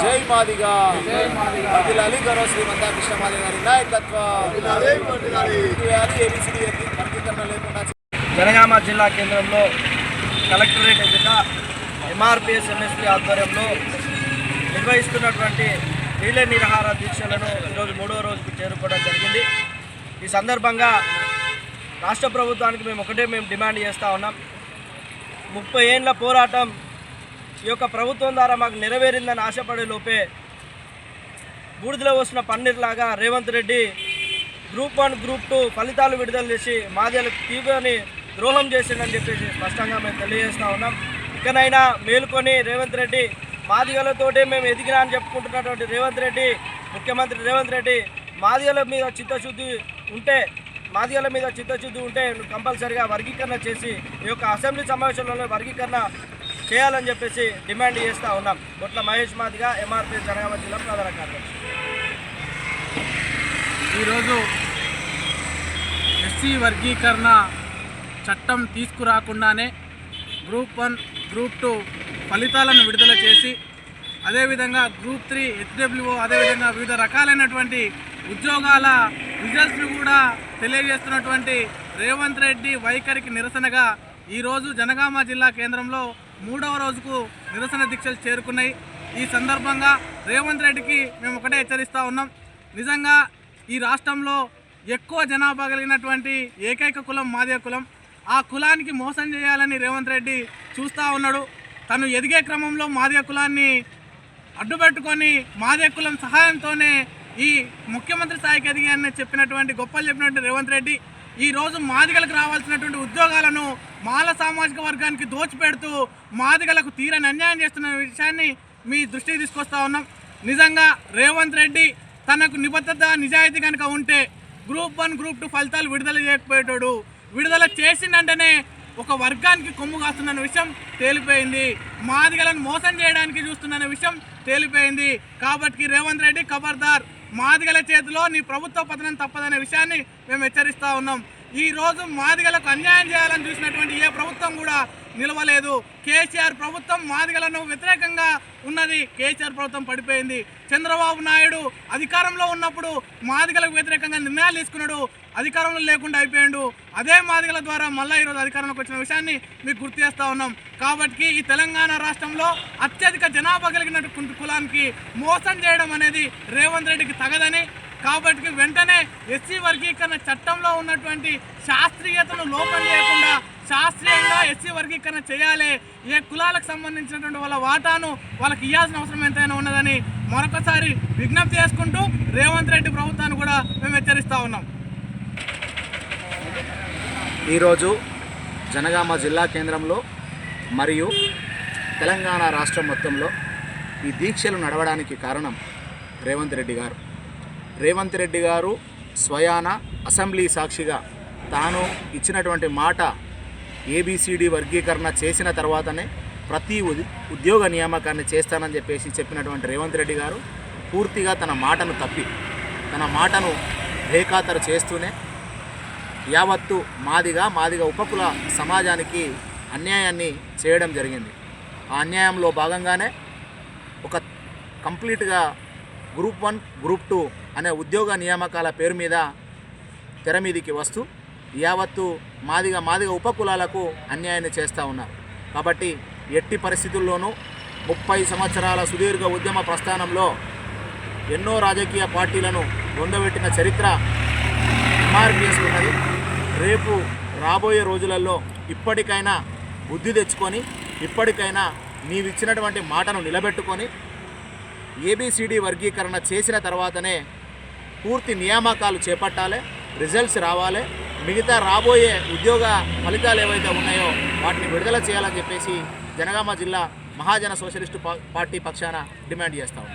జై మాదిగా వర్ధిల్లాలి గౌరవ శ్రీమంతా కృష్ణమాలి గారి నాయకత్వం ఏబిసిడి వర్గీకరణ లేకుండా జనగామ జిల్లా కేంద్రంలో కలెక్టరేట్ ఎదుట ఎంఆర్పిఎస్ ఎంఎస్పీ ఆధ్వర్యంలో నిర్వహిస్తున్నటువంటి రిలే నిరాహార దీక్షలను ఈరోజు 3వ రోజుకు చేరుకోవడం జరిగింది. ఈ సందర్భంగా రాష్ట్ర ప్రభుత్వానికి మేము డిమాండ్ చేస్తూ ఉన్నాం. 30 ఏళ్ల పోరాటం ఈ యొక్క ప్రభుత్వం ద్వారా మాకు నెరవేరిందని ఆశపడే లోపే బూడిదలో వస్తున్న పన్నీర్లాగా రేవంత్ రెడ్డి గ్రూప్ 1 గ్రూప్ 2 ఫలితాలు విడుదల చేసి మాదిగలకు తీవ్రని ద్రోహం చేసిందని చెప్పేసి స్పష్టంగా మేము తెలియజేస్తూ ఉన్నాం. ఇకనైనా మేలుకొని రేవంత్ రెడ్డి మాదిగలతోటే మేము ఎదిగినా అని చెప్పుకుంటున్నటువంటి రేవంత్ రెడ్డి, ముఖ్యమంత్రి రేవంత్ రెడ్డి మాదిగల మీద చిత్తశుద్ధి ఉంటే కంపల్సరిగా వర్గీకరణ చేసి ఈ యొక్క అసెంబ్లీ సమావేశంలో వర్గీకరణ చేయాలని చెప్పేసి డిమాండ్ చేస్తూ ఉన్నాం. బొట్ల మహేష్ మాదిగా, ఎంఆర్పీ జనగామ జిల్లా ప్రధాన కార్యదర్శి. ఈరోజు ఎస్సీ వర్గీకరణ చట్టం తీసుకురాకుండానే గ్రూప్ 1 గ్రూప్ 2 ఫలితాలను విడుదల చేసి అదేవిధంగా గ్రూప్ 3 హెచ్డబ్ల్యూఓ అదేవిధంగా వివిధ రకాలైనటువంటి ఉద్యోగాల రిజల్ట్స్ను కూడా తెలియజేస్తున్నటువంటి రేవంత్ రెడ్డి వైఖరికి నిరసనగా ఈరోజు జనగామ జిల్లా కేంద్రంలో 3వ రోజుకు నిరసన దీక్షలు చేరుకున్నాయి. ఈ సందర్భంగా రేవంత్ రెడ్డికి మేము ఒకటే హెచ్చరిస్తూ ఉన్నాం. నిజంగా ఈ రాష్ట్రంలో ఎక్కువ జనాభా కలిగినటువంటి ఏకైక కులం మాదిగ కులం. ఆ కులానికి మోసం చేయాలని రేవంత్ రెడ్డి చూస్తూ ఉన్నాడు. తను ఎదిగే క్రమంలో మాదిగ కులాన్ని అడ్డుపెట్టుకొని మాదిగ కులం సహాయంతోనే ఈ ముఖ్యమంత్రి స్థాయికి ఎదిగాయని గొప్పలు చెప్పినటువంటి రేవంత్ రెడ్డి ఈరోజు మాదిగలకు రావాల్సినటువంటి ఉద్యోగాలను మాల సామాజిక వర్గానికి దోచిపెడుతూ మాదిగలకు తీరని అన్యాయం చేస్తున్న విషయాన్ని మీ దృష్టికి తీసుకొస్తా ఉన్నాం. నిజంగా రేవంత్ రెడ్డి తనకు నిబద్ధత నిజాయితీ కనుక ఉంటే గ్రూప్ 1 గ్రూప్ 2 ఫలితాలు విడుదల చేయకపోయేటాడు. విడుదల చేసిందంటేనే ఒక వర్గానికి కొమ్ము కాస్తున్న విషయం తేలిపోయింది. మాదిగలను మోసం చేయడానికి చూస్తున్న విషయం తేలిపోయింది. కాబట్టి రేవంత్ రెడ్డి ఖబర్దార్, మాదిగల చేతిలో నీ ప్రభుత్వ పతనం తప్పదనే విషయాన్ని మేము హెచ్చరిస్తూ ఉన్నాం. ఈరోజు మాదిగలకు అన్యాయం చేయాలని చూసినటువంటి ఏ ప్రభుత్వం కూడా నిలవలేదు. కేసీఆర్ ప్రభుత్వం మాదిగలను వ్యతిరేకంగా ఉన్నది. కేసీఆర్ ప్రభుత్వం పడిపోయింది. చంద్రబాబు నాయుడు అధికారంలో ఉన్నప్పుడు మాదిగలకు వ్యతిరేకంగా నిర్ణయాలు తీసుకున్నాడు. అధికారంలో లేకుండా అయిపోయాడు. అదే మాదిగల ద్వారా మళ్ళీ ఈరోజు అధికారంలోకి వచ్చిన విషయాన్ని మీకు గుర్తు చేస్తూ ఉన్నాం. కాబట్టి ఈ తెలంగాణ రాష్ట్రంలో అత్యధిక జనాభా కలిగినటువంటి కులానికి మోసం చేయడం అనేది రేవంత్ రెడ్డికి తగదని, కాబట్టి వెంటనే ఎస్సీ వర్గీకరణ చట్టంలో ఉన్నటువంటి శాస్త్రీయతను లోపం చేయకుండా శాస్త్రీయంగా ఎస్సీ వర్గీకరణ చేయాలి. ఏ కులాలకు సంబంధించినటువంటి వాళ్ళ వాటాను వాళ్ళకి ఇవ్వాల్సిన అవసరం ఎంతైనా ఉన్నదని మరొకసారి విజ్ఞప్తి చేసుకుంటూ రేవంత్ రెడ్డి ప్రభుత్వాన్ని కూడా మేము హెచ్చరిస్తూ ఉన్నాం. ఈరోజు జనగామ జిల్లా కేంద్రంలో మరియు తెలంగాణ రాష్ట్రం మొత్తంలో ఈ దీక్షలు నడవడానికి కారణం రేవంత్ రెడ్డి గారు స్వయాన అసెంబ్లీ సాక్షిగా తాను ఇచ్చినటువంటి మాట ఏబిసిడి వర్గీకరణ చేసిన తర్వాతనే ప్రతి ఉద్యోగ నియామకాన్ని చేస్తానని చెప్పినటువంటి రేవంత్ రెడ్డి గారు పూర్తిగా తన మాటను బేఖాతరు చేస్తూనే యావత్తు మాదిగ ఉపకుల సమాజానికి అన్యాయాన్ని చేయడం జరిగింది. ఆ అన్యాయంలో భాగంగానే ఒక కంప్లీట్గా గ్రూప్ 1 గ్రూప్ 2 అనే ఉద్యోగ నియామకాల పేరు మీద తెర మీదికి వస్తూ యావత్తు మాదిగ ఉపకులాలకు అన్యాయాన్ని చేస్తూ ఉన్నారు. కాబట్టి ఎట్టి పరిస్థితుల్లోనూ 30 సంవత్సరాల సుదీర్ఘ ఉద్యమ ప్రస్థానంలో ఎన్నో రాజకీయ పార్టీలను పొందబెట్టిన చరిత్ర ఎంఆర్పిఎస్ ఉన్నది. రేపు రాబోయే రోజులలో ఇప్పటికైనా బుద్ధి తెచ్చుకొని ఇప్పటికైనా నీవిచ్చినటువంటి మాటను నిలబెట్టుకొని ఏబిసిడి వర్గీకరణ చేసిన తర్వాతనే పూర్తి నియామకాలు చేపట్టాలి, రిజల్ట్స్ రావాలి, మిగతా రాబోయే ఉద్యోగ ఫలితాలు ఏవైతే ఉన్నాయో వాటిని విడుదల చేయాలని చెప్పేసి జనగామ జిల్లా మహాజన సోషలిస్టు పార్టీ పక్షాన డిమాండ్ చేస్తాము.